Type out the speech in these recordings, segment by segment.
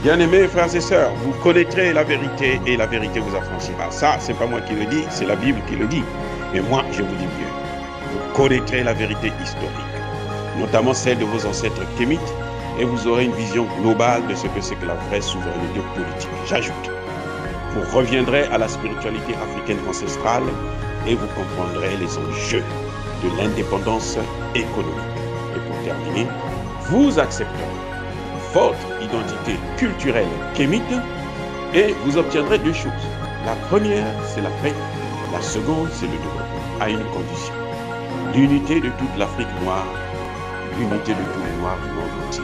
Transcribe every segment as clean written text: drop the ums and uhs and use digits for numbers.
Bien-aimés frères et sœurs, vous connaîtrez la vérité et la vérité vous affranchira. Ça, c'est pas moi qui le dis, c'est la Bible qui le dit. Mais moi, je vous dis mieux. Vous connaîtrez la vérité historique, notamment celle de vos ancêtres kémites, et vous aurez une vision globale de ce que c'est que la vraie souveraineté politique. J'ajoute, vous reviendrez à la spiritualité africaine ancestrale et vous comprendrez les enjeux de l'indépendance économique. Et pour terminer, vous accepterez votre identité culturelle kémite et vous obtiendrez deux choses. La première, c'est la paix. La seconde, c'est le développement, à une condition. L'unité de toute l'Afrique noire, l'unité de tous les Noirs du monde entier.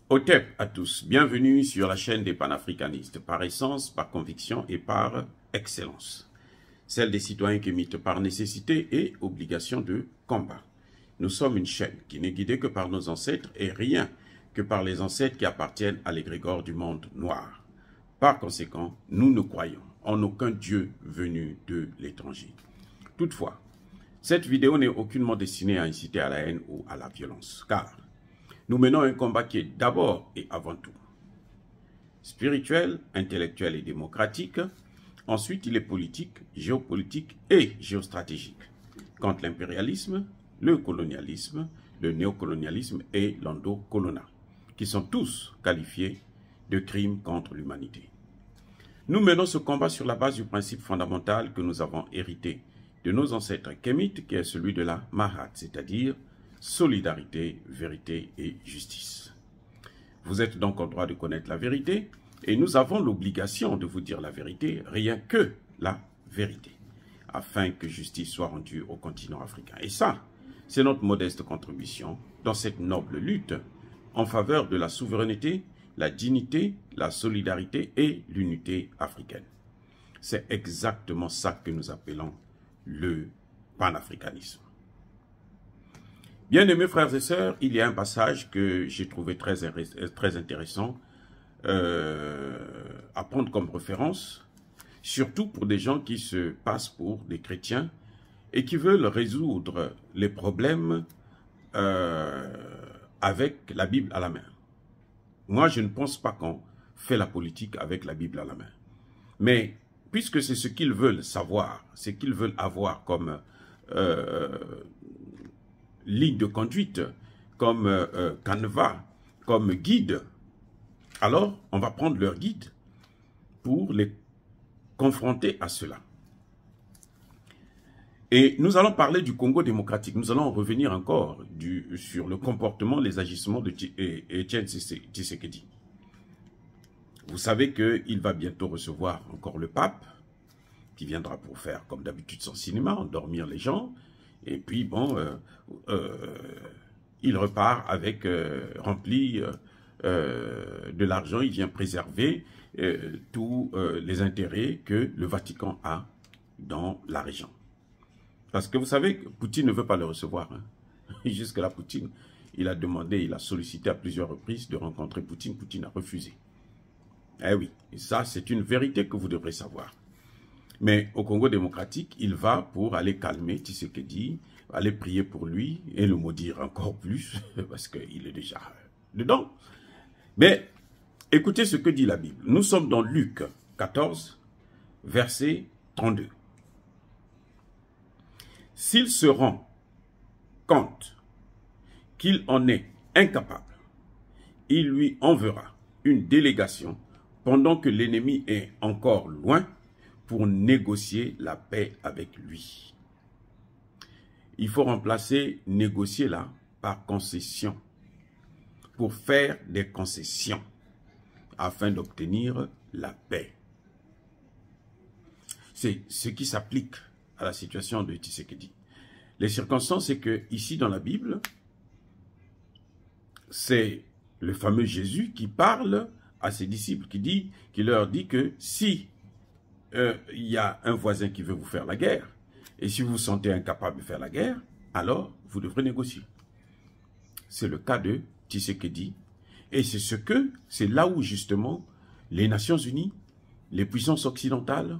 Otep à tous, bienvenue sur la chaîne des panafricanistes, par essence, par conviction et par excellence. Celle des citoyens kémites par nécessité et obligation de combat. Nous sommes une chaîne qui n'est guidée que par nos ancêtres et rien que par les ancêtres qui appartiennent à l'égrégore du monde noir. Par conséquent, nous ne croyons en aucun Dieu venu de l'étranger. Toutefois, cette vidéo n'est aucunement destinée à inciter à la haine ou à la violence, car nous menons un combat qui est d'abord et avant tout spirituel, intellectuel et démocratique. Ensuite, il est politique, géopolitique et géostratégique contre l'impérialisme, le colonialisme, le néocolonialisme et l'endocolonat, qui sont tous qualifiés de crimes contre l'humanité. Nous menons ce combat sur la base du principe fondamental que nous avons hérité de nos ancêtres kémites, qui est celui de la Mahat, c'est-à-dire solidarité, vérité et justice. Vous êtes donc en droit de connaître la vérité, et nous avons l'obligation de vous dire la vérité, rien que la vérité, afin que justice soit rendue au continent africain. Et ça, c'est notre modeste contribution dans cette noble lutte en faveur de la souveraineté, la dignité, la solidarité et l'unité africaine. C'est exactement ça que nous appelons le panafricanisme. Bien-aimés frères et sœurs, il y a un passage que j'ai trouvé très intéressant à prendre comme référence, surtout pour des gens qui se passent pour des chrétiens et qui veulent résoudre les problèmes avec la Bible à la main. Moi, je ne pense pas qu'on fait la politique avec la Bible à la main. Mais puisque c'est ce qu'ils veulent savoir, ce qu'ils veulent avoir comme ligne de conduite, comme canevas, comme guide, alors on va prendre leur guide pour les confronter à cela. Et nous allons parler du Congo démocratique. Nous allons revenir encore sur le comportement, les agissements de Etienne Tshisekedi. Vous savez qu'il va bientôt recevoir encore le pape, qui viendra pour faire, comme d'habitude, son cinéma, endormir les gens. Et puis, bon, il repart avec rempli de l'argent. Il vient préserver tous les intérêts que le Vatican a dans la région. Parce que vous savez que Poutine ne veut pas le recevoir. Hein. Jusque-là, Poutine, il a demandé, il a sollicité à plusieurs reprises de rencontrer Poutine. Poutine a refusé. Eh oui, et ça, c'est une vérité que vous devrez savoir. Mais au Congo démocratique, il va pour aller calmer Tshisekedi, aller prier pour lui et le maudire encore plus, parce qu'il est déjà dedans. Mais écoutez ce que dit la Bible. Nous sommes dans Luc 14, verset 32. S'il se rend compte qu'il en est incapable, il lui enverra une délégation pendant que l'ennemi est encore loin pour négocier la paix avec lui. Il faut remplacer négocier là par concession, pour faire des concessions afin d'obtenir la paix. C'est ce qui s'applique à la situation de Tshisekedi. Les circonstances, c'est que ici dans la Bible, c'est le fameux Jésus qui parle à ses disciples, qui leur dit que si il y a un voisin qui veut vous faire la guerre, et si vous vous sentez incapable de faire la guerre, alors vous devrez négocier. C'est le cas de Tshisekedi, et c'est là où justement les Nations Unies, les puissances occidentales,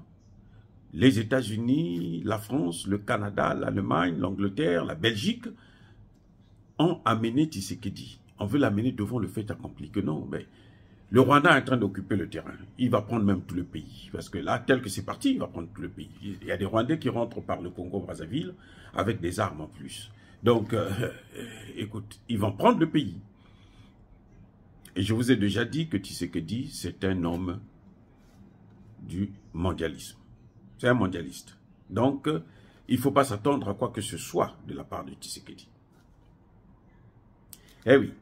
les États-Unis, la France, le Canada, l'Allemagne, l'Angleterre, la Belgique ont amené Tshisekedi, on veut l'amener devant le fait accompli, que non, mais le Rwanda est en train d'occuper le terrain. Il va prendre même tout le pays. Parce que là, tel que c'est parti, il va prendre tout le pays. Il y a des Rwandais qui rentrent par le Congo-Brazzaville avec des armes en plus. Donc, écoute, ils vont prendre le pays. Et je vous ai déjà dit que Tshisekedi, c'est un homme du mondialisme. C'est un mondialiste. Donc, il ne faut pas s'attendre à quoi que ce soit de la part de Tshisekedi. Eh oui.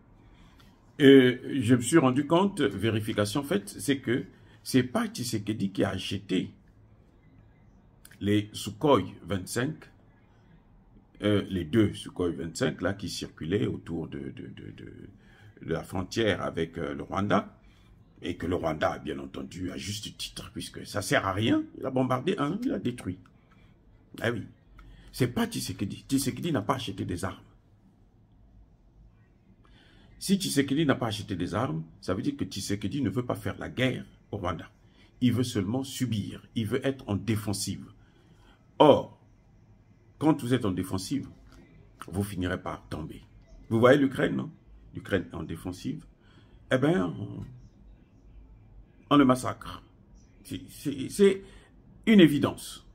Je me suis rendu compte, vérification faite, c'est que ce n'est pas Tshisekedi qui a acheté les Sukhoi 25, les deux Sukhoi 25 là, qui circulaient autour de la frontière avec le Rwanda, et que le Rwanda, bien entendu, à juste titre, puisque ça ne sert à rien. Il a bombardé un, il a détruit. Ah oui. Ce n'est pas Tshisekedi. Tshisekedi n'a pas acheté des armes. Si Tshisekedi n'a pas acheté des armes, ça veut dire que Tshisekedi ne veut pas faire la guerre au Rwanda. Il veut seulement subir. Il veut être en défensive. Or, quand vous êtes en défensive, vous finirez par tomber. Vous voyez l'Ukraine, non? L'Ukraine est en défensive. Eh bien, on le massacre. C'est une évidence.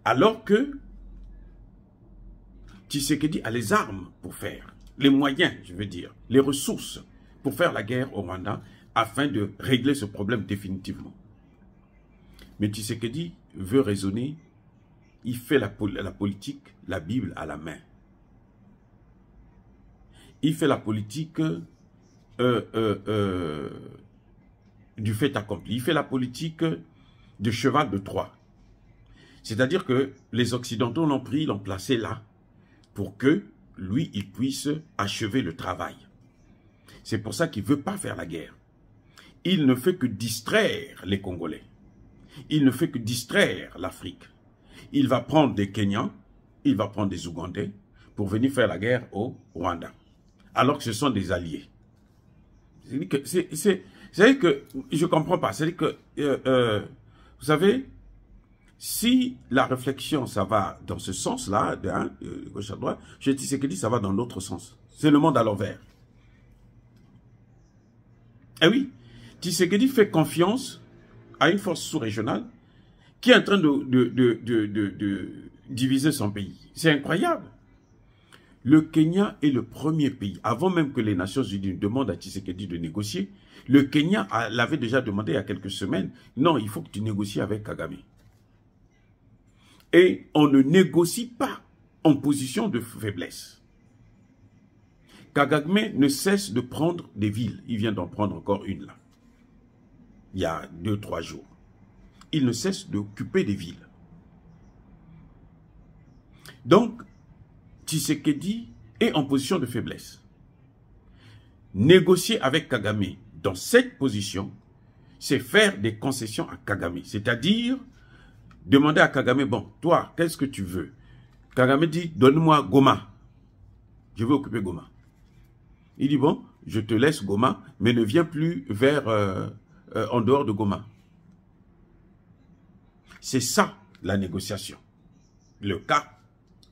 Alors que Tshisekedi a les armes pour faire. Les moyens, je veux dire, les ressources pour faire la guerre au Rwanda afin de régler ce problème définitivement. Mais Tshisekedi veut raisonner, il fait la politique, la Bible à la main. Il fait la politique du fait accompli. Il fait la politique de cheval de Troie. C'est-à-dire que les Occidentaux l'ont pris, l'ont placé là pour que lui, il puisse achever le travail. C'est pour ça qu'il ne veut pas faire la guerre. Il ne fait que distraire les Congolais. Il ne fait que distraire l'Afrique. Il va prendre des Kenyans, il va prendre des Ougandais pour venir faire la guerre au Rwanda. Alors que ce sont des alliés. C'est que je ne comprends pas. C'est que, vous savez, si la réflexion, ça va dans ce sens-là, de gauche à droite, je dis ce que dit, ça va dans l'autre sens. C'est le monde à l'envers. Eh oui, Tshisekedi fait confiance à une force sous-régionale qui est en train de diviser son pays. C'est incroyable. Le Kenya est le premier pays, avant même que les Nations Unies demandent à Tshisekedi de négocier, le Kenya l'avait déjà demandé il y a quelques semaines, non, il faut que tu négocies avec Kagame. Et on ne négocie pas en position de faiblesse. Kagame ne cesse de prendre des villes. Il vient d'en prendre encore une là. Il y a 2-3 jours. Il ne cesse d'occuper des villes. Donc, Tshisekedi est en position de faiblesse. Négocier avec Kagame dans cette position, c'est faire des concessions à Kagame. C'est-à-dire demander à Kagame, bon, toi, qu'est-ce que tu veux? Kagame dit, donne-moi Goma. Je veux occuper Goma. Il dit, bon, je te laisse Goma, mais ne viens plus vers, en dehors de Goma. C'est ça, la négociation. Le cas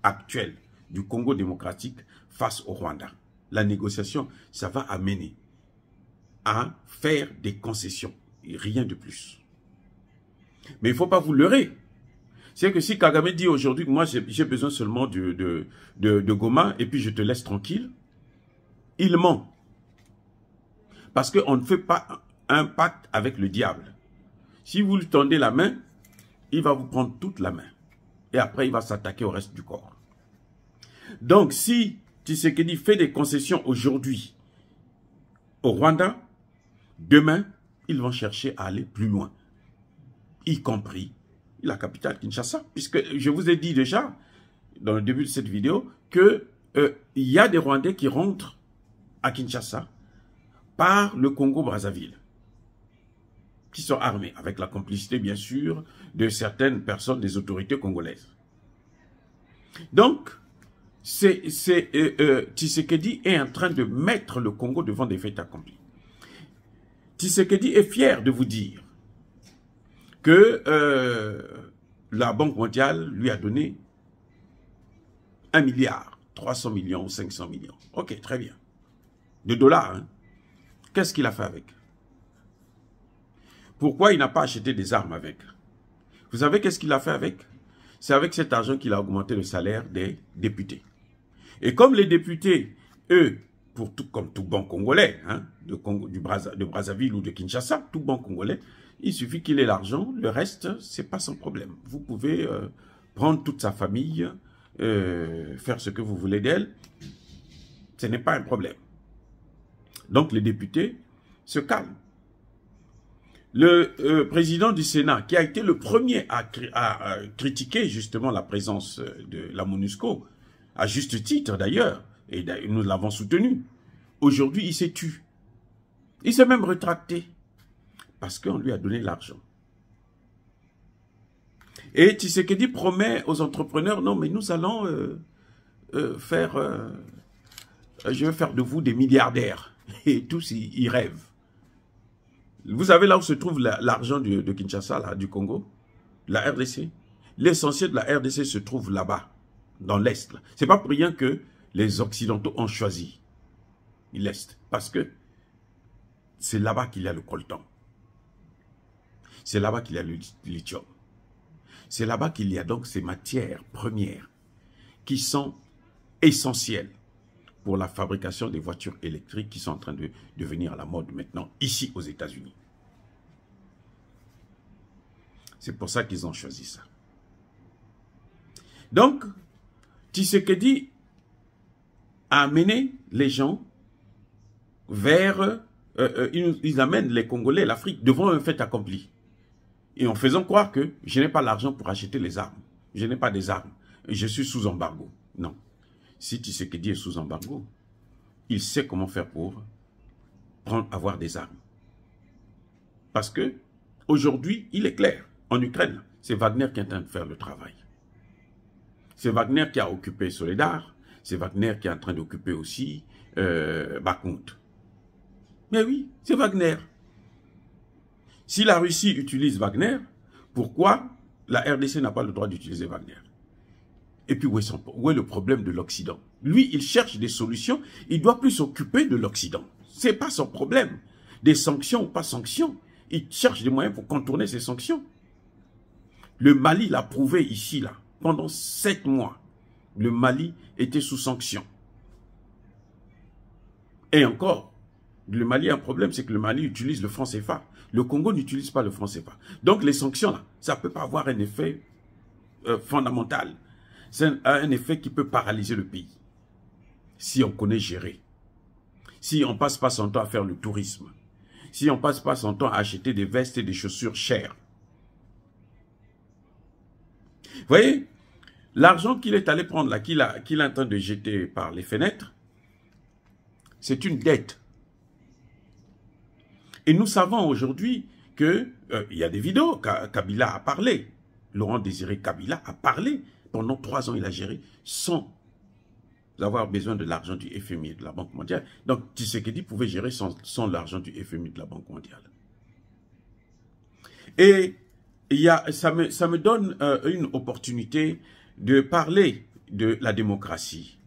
actuel du Congo démocratique face au Rwanda. La négociation, ça va amener à faire des concessions, et rien de plus. Mais il ne faut pas vous leurrer. C'est que si Kagame dit aujourd'hui que moi j'ai besoin seulement de Goma et puis je te laisse tranquille, il ment. Parce qu'on ne fait pas un pacte avec le diable. Si vous lui tendez la main, il va vous prendre toute la main. Et après, il va s'attaquer au reste du corps. Donc, si Tshisekedi fait des concessions aujourd'hui au Rwanda, demain, ils vont chercher à aller plus loin. Y compris la capitale Kinshasa. Puisque je vous ai dit déjà, dans le début de cette vidéo, qu'il y a des Rwandais qui rentrent à Kinshasa par le Congo-Brazzaville, qui sont armés, avec la complicité, bien sûr, de certaines personnes des autorités congolaises. Donc, Tshisekedi est en train de mettre le Congo devant des faits accomplis. Tshisekedi est fier de vous dire que la Banque mondiale lui a donné 1 milliard 300 millions ou 500 millions. Ok, très bien. De dollars, hein. Qu'est-ce qu'il a fait avec? Pourquoi il n'a pas acheté des armes avec? Vous savez qu'est-ce qu'il a fait avec? C'est avec cet argent qu'il a augmenté le salaire des députés. Et comme les députés, eux, comme tout bon Congolais, hein, de Brazzaville ou de Kinshasa, tout bon Congolais, il suffit qu'il ait l'argent, le reste, c'est pas son problème. Vous pouvez prendre toute sa famille, faire ce que vous voulez d'elle, ce n'est pas un problème. Donc les députés se calment. Le président du Sénat, qui a été le premier à critiquer justement la présence de la MONUSCO, à juste titre d'ailleurs, et nous l'avons soutenu, aujourd'hui il s'est tu. Il s'est même rétracté, parce qu'on lui a donné l'argent. Et Tshisekedi promet aux entrepreneurs, non mais nous allons je vais faire de vous des milliardaires. Et tous ils rêvent. Vous savez là où se trouve l'argent de Kinshasa, là, du Congo, la RDC. L'essentiel de la RDC se trouve là-bas, dans l'Est. C'est pas pour rien que les Occidentaux ont choisi l'Est, parce que c'est là-bas qu'il y a le coltan. C'est là-bas qu'il y a le lithium. C'est là-bas qu'il y a donc ces matières premières qui sont essentielles pour la fabrication des voitures électriques qui sont en train de devenir à la mode maintenant, ici aux États-Unis. C'est pour ça qu'ils ont choisi ça. Donc, Tshisekedi a amené les gens vers... ils amènent les Congolais, l'Afrique, devant un fait accompli. Et en faisant croire que je n'ai pas l'argent pour acheter les armes. Je n'ai pas des armes. Je suis sous embargo. Non. Si Tshisekedi est sous embargo, il sait comment faire pour avoir des armes. Parce que aujourd'hui, il est clair, en Ukraine, c'est Wagner qui est en train de faire le travail. C'est Wagner qui a occupé Soledar, c'est Wagner qui est en train d'occuper aussi Bakhmut. Mais oui, c'est Wagner. Si la Russie utilise Wagner, pourquoi la RDC n'a pas le droit d'utiliser Wagner? Et puis, où est le problème de l'Occident? Lui, il cherche des solutions. Il doit plus s'occuper de l'Occident. Ce n'est pas son problème. Des sanctions ou pas sanctions. Il cherche des moyens pour contourner ces sanctions. Le Mali l'a prouvé ici, là. Pendant 7 mois, le Mali était sous sanctions. Et encore, le Mali a un problème, c'est que le Mali utilise le franc CFA. Le Congo n'utilise pas le franc CFA. Donc, les sanctions, là, ça ne peut pas avoir un effet fondamental. C'est un effet qui peut paralyser le pays. Si on connaît gérer. Si on ne passe pas son temps à faire le tourisme. Si on ne passe pas son temps à acheter des vestes et des chaussures chères. Vous voyez, l'argent qu'il est allé prendre là, qu'il est en train de jeter par les fenêtres, c'est une dette. Et nous savons aujourd'hui que il y a des vidéos, Kabila a parlé. Laurent Désiré Kabila a parlé. Pendant 3 ans, il a géré sans avoir besoin de l'argent du FMI et de la Banque mondiale. Donc, Tshisekedi pouvait gérer sans l'argent du FMI et de la Banque mondiale. Et ça me donne une opportunité de parler de la démocratie.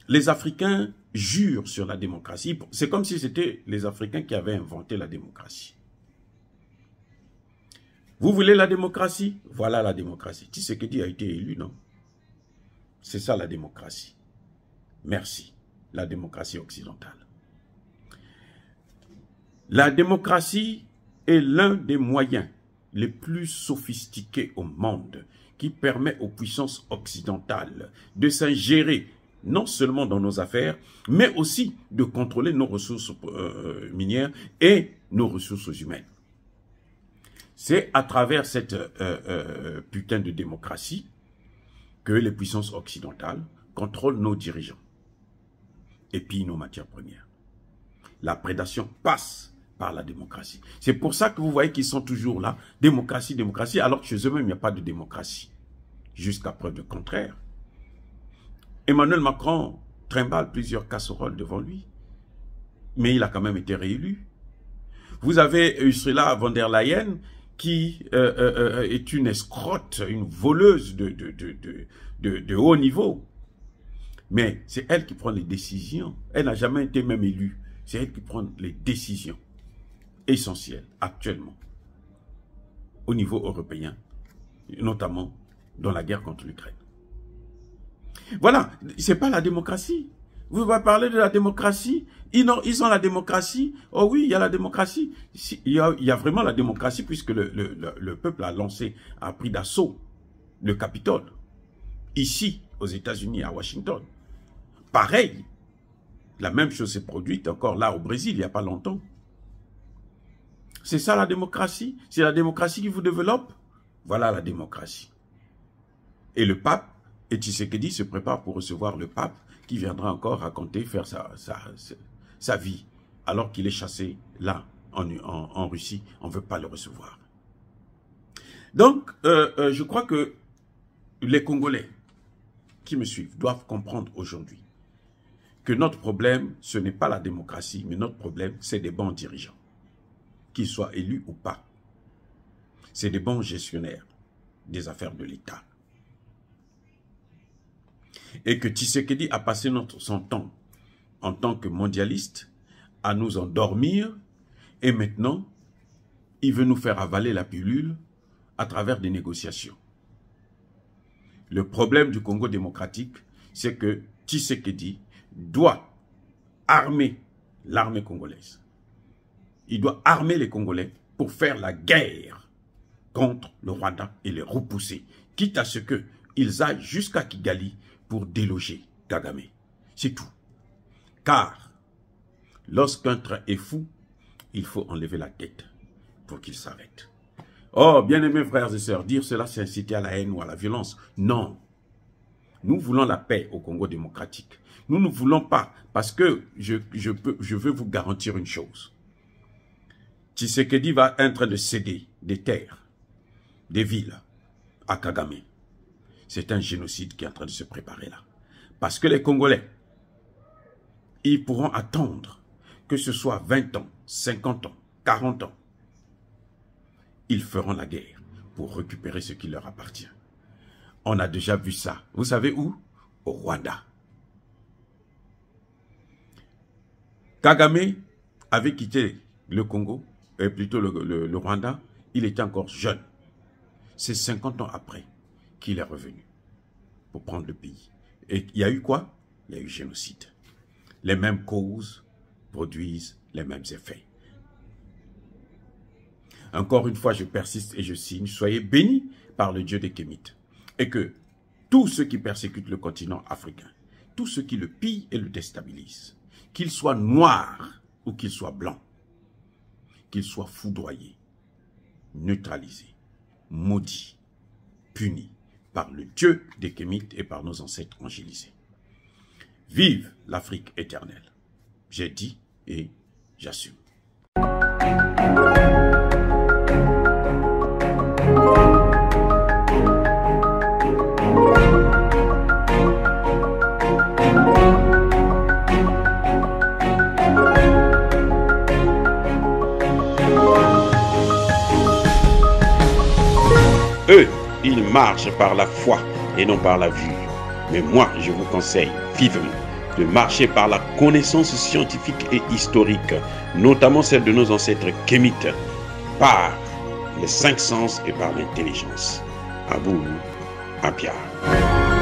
Les Africains jurent sur la démocratie. C'est comme si c'était les Africains qui avaient inventé la démocratie. Vous voulez la démocratie? Voilà la démocratie. Tshisekedi a été élu, non? C'est ça la démocratie. Merci. La démocratie occidentale. La démocratie est l'un des moyens les plus sophistiqués au monde qui permet aux puissances occidentales de s'ingérer non seulement dans nos affaires, mais aussi de contrôler nos ressources minières et nos ressources humaines. C'est à travers cette putain de démocratie que les puissances occidentales contrôlent nos dirigeants et pillent nos matières premières. La prédation passe par la démocratie. C'est pour ça que vous voyez qu'ils sont toujours là, démocratie, démocratie, alors que chez eux-mêmes, il n'y a pas de démocratie. Jusqu'à preuve du contraire. Emmanuel Macron trimballe plusieurs casseroles devant lui, mais il a quand même été réélu. Vous avez Ursula von der Leyen, qui est une escrotte, une voleuse de haut niveau. Mais c'est elle qui prend les décisions. Elle n'a jamais été même élue. C'est elle qui prend les décisions essentielles actuellement au niveau européen, notamment dans la guerre contre l'Ukraine. Voilà, c'est pas la démocratie. Vous va parler de la démocratie. Ils ont la démocratie. Oh oui, il y a la démocratie. Il y a vraiment la démocratie puisque le peuple a pris d'assaut le Capitole. Ici, aux États-Unis, à Washington. Pareil, la même chose s'est produite encore là au Brésil, il n'y a pas longtemps. C'est ça la démocratie? C'est la démocratie qui vous développe? Voilà la démocratie. Et le pape, et Tshisekedi se prépare pour recevoir le pape qui viendra encore raconter, faire sa vie, alors qu'il est chassé là, en Russie. On ne veut pas le recevoir. Donc, je crois que les Congolais qui me suivent doivent comprendre aujourd'hui que notre problème, ce n'est pas la démocratie, mais notre problème, c'est des bons dirigeants, qu'ils soient élus ou pas. C'est des bons gestionnaires des affaires de l'État. Et que Tshisekedi a passé son temps en tant que mondialiste à nous endormir et maintenant, il veut nous faire avaler la pilule à travers des négociations. Le problème du Congo démocratique, c'est que Tshisekedi doit armer l'armée congolaise. Il doit armer les Congolais pour faire la guerre contre le Rwanda et les repousser, quitte à ce qu'ils aillent jusqu'à Kigali pour déloger Kagame. C'est tout. Car lorsqu'un train est fou, il faut enlever la tête pour qu'il s'arrête. Oh, bien-aimés frères et sœurs, dire cela, c'est inciter à la haine ou à la violence. Non. Nous voulons la paix au Congo démocratique. Nous ne voulons pas, parce que je veux vous garantir une chose. Tshisekedi va être en train de céder des terres, des villes à Kagame. C'est un génocide qui est en train de se préparer là. Parce que les Congolais, ils pourront attendre que ce soit 20 ans, 50 ans, 40 ans. Ils feront la guerre pour récupérer ce qui leur appartient. On a déjà vu ça. Vous savez où? Au Rwanda. Kagame avait quitté le Congo, et plutôt le Rwanda, il était encore jeune. C'est 50 ans après qu'il est revenu pour prendre le pays. Et il y a eu quoi? Il y a eu génocide. Les mêmes causes produisent les mêmes effets. Encore une fois, je persiste et je signe. Soyez bénis par le Dieu des Kémites. Et que tous ceux qui persécutent le continent africain, tous ceux qui le pillent et le déstabilisent, qu'ils soient noirs ou qu'ils soient blancs, qu'ils soient foudroyés, neutralisés, maudits, punis par le Dieu des Kémites et par nos ancêtres angélisés. Vive l'Afrique éternelle. J'ai dit et j'assume. Eux, ils marchent par la foi et non par la vue. Mais moi, je vous conseille vivement de marcher par la connaissance scientifique et historique, notamment celle de nos ancêtres kémites, par les 5 sens et par l'intelligence. À vous, à Pierre.